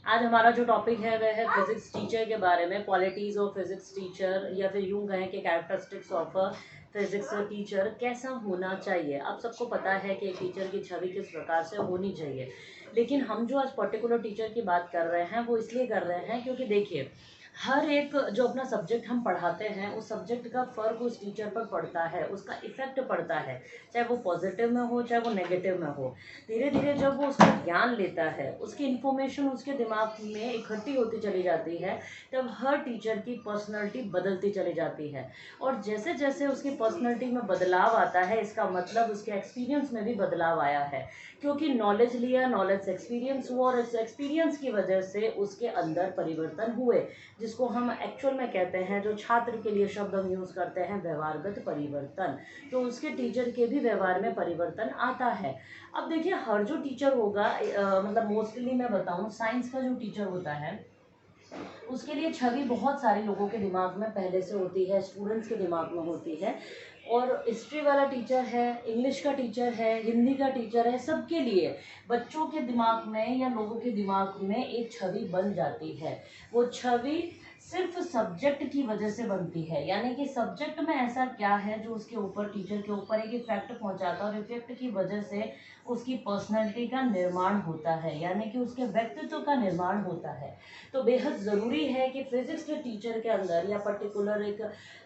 आज हमारा जो टॉपिक है वह है फिजिक्स टीचर के बारे में, क्वालिटीज़ ऑफ फिजिक्स टीचर, या फिर यूं कहें कि characteristics of a physics teacher कैसा होना चाहिए। अब सबको पता है कि एक टीचर की छवि किस प्रकार से होनी चाहिए, लेकिन हम जो आज पर्टिकुलर टीचर की बात कर रहे हैं वो इसलिए कर रहे हैं क्योंकि देखिए, हर एक जो अपना सब्जेक्ट हम पढ़ाते हैं उस सब्जेक्ट का फ़र्क उस टीचर पर पड़ता है, उसका इफ़ेक्ट पड़ता है, चाहे वो पॉजिटिव में हो चाहे वो नेगेटिव में हो। धीरे धीरे जब वो उसका ज्ञान लेता है, उसकी इन्फॉर्मेशन उसके दिमाग में इकट्ठी होती चली जाती है, तब हर टीचर की पर्सनैलिटी बदलती चली जाती है। और जैसे जैसे उसकी पर्सनैलिटी में बदलाव आता है, इसका मतलब उसके एक्सपीरियंस में भी बदलाव आया है, क्योंकि नॉलेज लिया, नॉलेज से एक्सपीरियंस हुआ, और इस एक्सपीरियंस की वजह से उसके अंदर परिवर्तन हुए, जिसको हम एक्चुअल में कहते हैं, जो छात्र के लिए शब्द हम यूज़ करते हैं, व्यवहारगत परिवर्तन। तो उसके टीचर के भी व्यवहार में परिवर्तन आता है। अब देखिए, हर जो टीचर होगा, मतलब मोस्टली मैं बताऊं, साइंस का जो टीचर होता है उसके लिए छवि बहुत सारे लोगों के दिमाग में पहले से होती है, स्टूडेंट्स के दिमाग में होती है। और हिस्ट्री वाला टीचर है, इंग्लिश का टीचर है, हिंदी का टीचर है, सबके लिए बच्चों के दिमाग में या लोगों के दिमाग में एक छवि बन जाती है। वो छवि सिर्फ सब्जेक्ट की वजह से बनती है, यानी कि सब्जेक्ट में ऐसा क्या है जो उसके ऊपर, टीचर के ऊपर एक इफेक्ट पहुंचाता है, और इफेक्ट की वजह से उसकी पर्सनैलिटी का निर्माण होता है, यानी कि उसके व्यक्तित्व का निर्माण होता है। तो बेहद ज़रूरी है कि फिजिक्स के टीचर के अंदर या पर्टिकुलर एक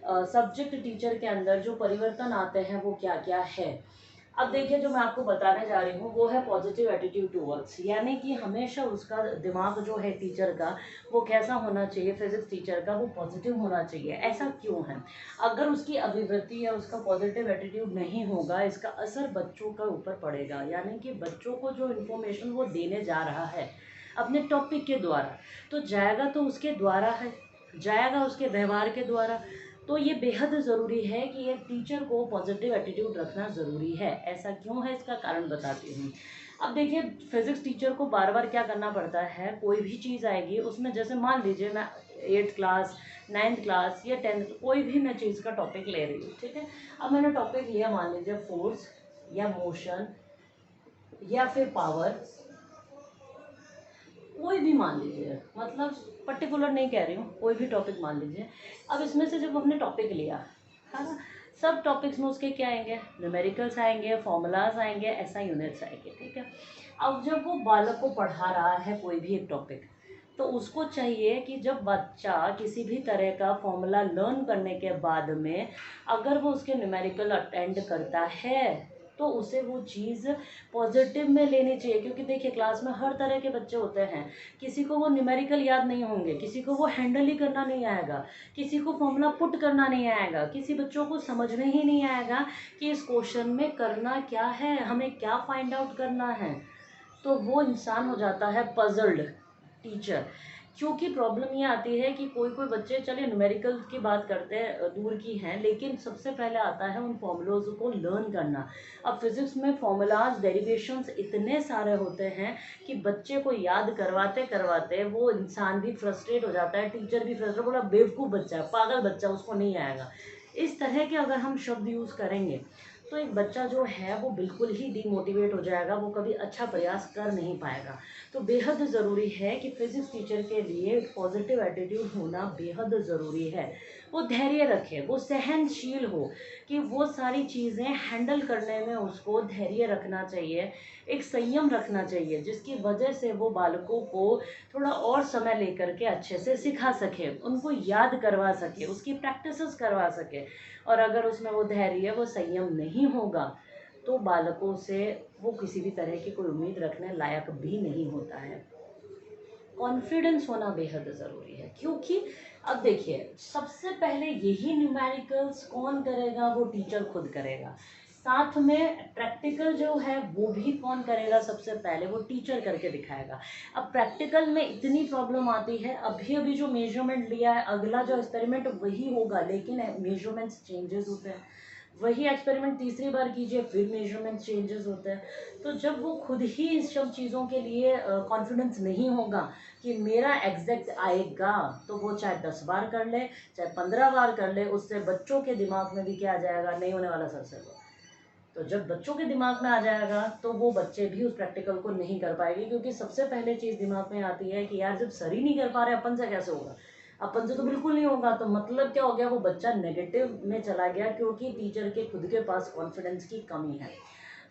सब्जेक्ट टीचर के अंदर जो परिवर्तन आते हैं वो क्या क्या है। अब देखिए, जो मैं आपको बताने जा रही हूँ वो है पॉजिटिव एटीट्यूड टूवर्ड्स, यानी कि हमेशा उसका दिमाग जो है टीचर का, वो कैसा होना चाहिए, फिजिक्स टीचर का वो पॉजिटिव होना चाहिए। ऐसा क्यों है? अगर उसकी अभिवृत्ति या उसका पॉजिटिव एटीट्यूड नहीं होगा, इसका असर बच्चों के ऊपर पड़ेगा, यानी कि बच्चों को जो इन्फॉर्मेशन वो देने जा रहा है अपने टॉपिक के द्वारा, तो जाएगा तो उसके द्वारा है, जाएगा उसके व्यवहार के द्वारा। तो ये बेहद ज़रूरी है कि एक टीचर को पॉजिटिव एटीट्यूड रखना ज़रूरी है। ऐसा क्यों है, इसका कारण बताती हूँ। अब देखिए, फिजिक्स टीचर को बार बार क्या करना पड़ता है, कोई भी चीज़ आएगी उसमें, जैसे मान लीजिए मैं 8th क्लास, 9th क्लास या 10th, कोई भी मैं चीज़ का टॉपिक ले रही हूँ, ठीक है। अब मैंने टॉपिक लिया, मान लीजिए फोर्स या मोशन या फिर पावर, कोई भी मान लीजिए, मतलब पर्टिकुलर नहीं कह रही हूँ, कोई भी टॉपिक मान लीजिए। अब इसमें से जब हमने टॉपिक लिया, है ना, सब टॉपिक्स में उसके क्या आएंगे, न्यूमेरिकल्स आएंगे, फॉर्मूलाज आएंगे, ऐसा यूनिट्स आएंगे, ठीक है। अब जब वो बालक को पढ़ा रहा है कोई भी एक टॉपिक, तो उसको चाहिए कि जब बच्चा किसी भी तरह का फॉर्मूला लर्न करने के बाद में अगर वो उसके न्यूमेरिकल अटेंड करता है, तो उसे वो चीज़ पॉजिटिव में लेनी चाहिए। क्योंकि देखिए, क्लास में हर तरह के बच्चे होते हैं, किसी को वो न्यूमेरिकल याद नहीं होंगे, किसी को वो हैंडल ही करना नहीं आएगा, किसी को फॉर्मूला पुट करना नहीं आएगा, किसी बच्चों को समझ में ही नहीं आएगा कि इस क्वेश्चन में करना क्या है, हमें क्या फाइंड आउट करना है। तो वो इंसान हो जाता है पजल्ड टीचर। क्योंकि प्रॉब्लम ये आती है कि कोई कोई बच्चे, चलिए न्यूमेरिकल की बात करते हैं, दूर की हैं, लेकिन सबसे पहले आता है उन फॉर्मूलोज को लर्न करना। अब फिजिक्स में फॉर्मूलाज, डेरिवेशंस इतने सारे होते हैं कि बच्चे को याद करवाते करवाते वो इंसान भी फ्रस्ट्रेट हो जाता है, टीचर भी फ्रस्ट्रेट, बोला बेवकूफ़ बच्चा है, पागल बच्चा, उसको नहीं आएगा। इस तरह के अगर हम शब्द यूज़ करेंगे तो एक बच्चा जो है वो बिल्कुल ही डीमोटिवेट हो जाएगा, वो कभी अच्छा प्रयास कर नहीं पाएगा। तो बेहद ज़रूरी है कि फिजिक्स टीचर के लिए पॉजिटिव एटीट्यूड होना बेहद ज़रूरी है। वो धैर्य रखे, वो सहनशील हो, कि वो सारी चीज़ें हैंडल करने में उसको धैर्य रखना चाहिए, एक संयम रखना चाहिए, जिसकी वजह से वो बालकों को थोड़ा और समय लेकर के अच्छे से सिखा सके, उनको याद करवा सके, उसकी प्रैक्टिसेस करवा सके। और अगर उसमें वो धैर्य, वो संयम नहीं होगा, तो बालकों से वो किसी भी तरह की कोई उम्मीद रखने लायक भी नहीं होता है। कॉन्फिडेंस होना बेहद ज़रूरी है, क्योंकि अब देखिए, सबसे पहले यही न्यूमेरिकल्स कौन करेगा, वो टीचर खुद करेगा। साथ में प्रैक्टिकल जो है वो भी कौन करेगा, सबसे पहले वो टीचर करके दिखाएगा। अब प्रैक्टिकल में इतनी प्रॉब्लम आती है, अभी अभी जो मेजरमेंट लिया है, अगला जो एक्सपेरिमेंट वही होगा, लेकिन मेजरमेंट्स चेंजेस होते हैं। वही एक्सपेरिमेंट तीसरी बार कीजिए, फिर मेजरमेंट चेंजेस होते हैं। तो जब वो खुद ही इस सब चीज़ों के लिए कॉन्फिडेंस नहीं होगा कि मेरा एग्जैक्ट आएगा, तो वो चाहे 10 बार कर ले, चाहे 15 बार कर ले, उससे बच्चों के दिमाग में भी क्या आ जाएगा, नहीं होने वाला सर से वो। तो जब बच्चों के दिमाग में आ जाएगा तो वो बच्चे भी उस प्रैक्टिकल को नहीं कर पाएंगे, क्योंकि सबसे पहले चीज़ दिमाग में आती है कि यार जब सर ही नहीं कर पा रहे अपन से कैसे होगा, अपन से तो बिल्कुल नहीं होगा। तो मतलब क्या हो गया, वो बच्चा नेगेटिव में चला गया, क्योंकि टीचर के खुद के पास कॉन्फिडेंस की कमी है।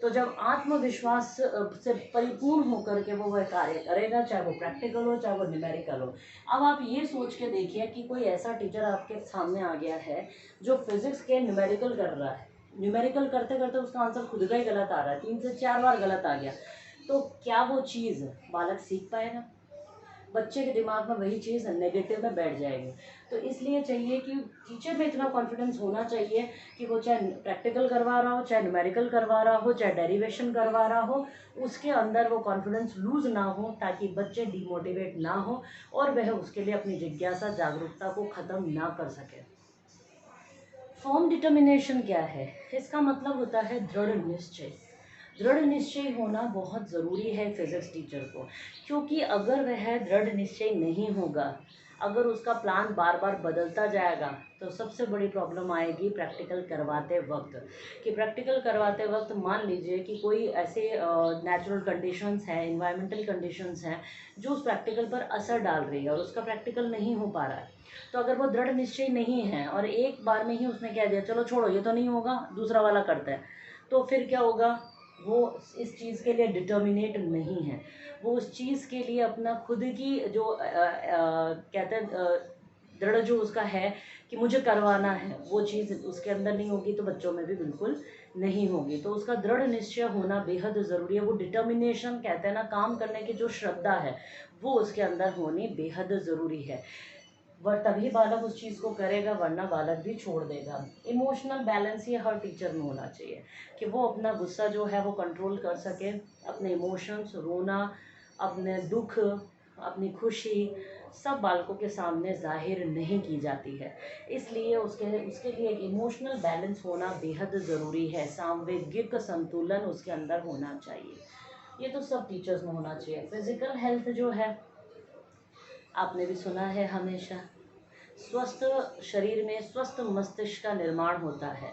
तो जब आत्मविश्वास से परिपूर्ण होकर के वो वह कार्य करेगा, चाहे वो प्रैक्टिकल हो चाहे वो न्यूमेरिकल हो। अब आप ये सोच के देखिए कि कोई ऐसा टीचर आपके सामने आ गया है जो फिजिक्स के न्यूमेरिकल कर रहा है, न्यूमेरिकल करते करते उसका आंसर खुद का ही गलत आ रहा है, 3 से 4 बार गलत आ गया, तो क्या वो चीज़ बालक सीख पाएगा? बच्चे के दिमाग में वही चीज़ नेगेटिव में बैठ जाएगी। तो इसलिए चाहिए कि टीचर में इतना कॉन्फिडेंस होना चाहिए कि वो चाहे प्रैक्टिकल करवा रहा हो, चाहे न्यूमेरिकल करवा रहा हो, चाहे डेरिवेशन करवा रहा हो, उसके अंदर वो कॉन्फिडेंस लूज ना हो, ताकि बच्चे डिमोटिवेट ना हो और वह उसके लिए अपनी जिज्ञासा जागरूकता को ख़त्म ना कर सके। फॉर्म डिटर्मिनेशन क्या है? इसका मतलब होता है दृढ़ निश्चय। दृढ़ निश्चय होना बहुत ज़रूरी है फिजिक्स टीचर को, क्योंकि अगर वह दृढ़ निश्चय नहीं होगा, अगर उसका प्लान बार बार बदलता जाएगा, तो सबसे बड़ी प्रॉब्लम आएगी प्रैक्टिकल करवाते वक्त। कि प्रैक्टिकल करवाते वक्त मान लीजिए कि कोई ऐसे नेचुरल कंडीशंस हैं, इन्वायरमेंटल कंडीशंस हैं जो उस प्रैक्टिकल पर असर डाल रही है और उसका प्रैक्टिकल नहीं हो पा रहा है। तो अगर वो दृढ़ निश्चय नहीं है और एक बार में ही उसने कह दिया चलो छोड़ो ये तो नहीं होगा, दूसरा वाला करते हैं, तो फिर क्या होगा, वो इस चीज़ के लिए डिटर्मिनेट नहीं है, वो उस चीज़ के लिए अपना खुद की जो कहते हैं दृढ़ जो उसका है कि मुझे करवाना है, वो चीज़ उसके अंदर नहीं होगी तो बच्चों में भी बिल्कुल नहीं होगी। तो उसका दृढ़ निश्चय होना बेहद ज़रूरी है। वो डिटर्मिनेशन कहते हैं ना, काम करने की जो श्रद्धा है वो उसके अंदर होनी बेहद ज़रूरी है। वह तभी बालक उस चीज़ को करेगा, वरना बालक भी छोड़ देगा। इमोशनल बैलेंस ये हर टीचर में होना चाहिए कि वो अपना गुस्सा जो है वो कंट्रोल कर सके, अपने इमोशंस, रोना, अपने दुख, अपनी खुशी सब बालकों के सामने जाहिर नहीं की जाती है। इसलिए उसके उसके लिए एक इमोशनल बैलेंस होना बेहद ज़रूरी है, सांवेगिक संतुलन उसके अंदर होना चाहिए। ये तो सब टीचर्स में होना चाहिए। फिजिकल हेल्थ जो है, आपने भी सुना है हमेशा, स्वस्थ शरीर में स्वस्थ मस्तिष्क का निर्माण होता है,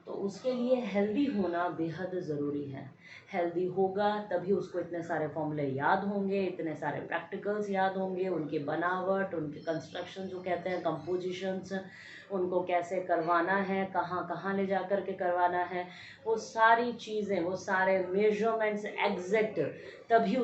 तो उसके लिए हेल्दी होना बेहद ज़रूरी है। हेल्दी होगा तभी उसको इतने सारे फॉर्मूले याद होंगे, इतने सारे प्रैक्टिकल्स याद होंगे, उनकी बनावट, उनके कंस्ट्रक्शन जो कहते हैं कंपोजिशंस, उनको कैसे करवाना है, कहाँ कहाँ ले जा कर के करवाना है, वो सारी चीज़ें, वो सारे मेजरमेंट्स एग्जैक्ट, तभी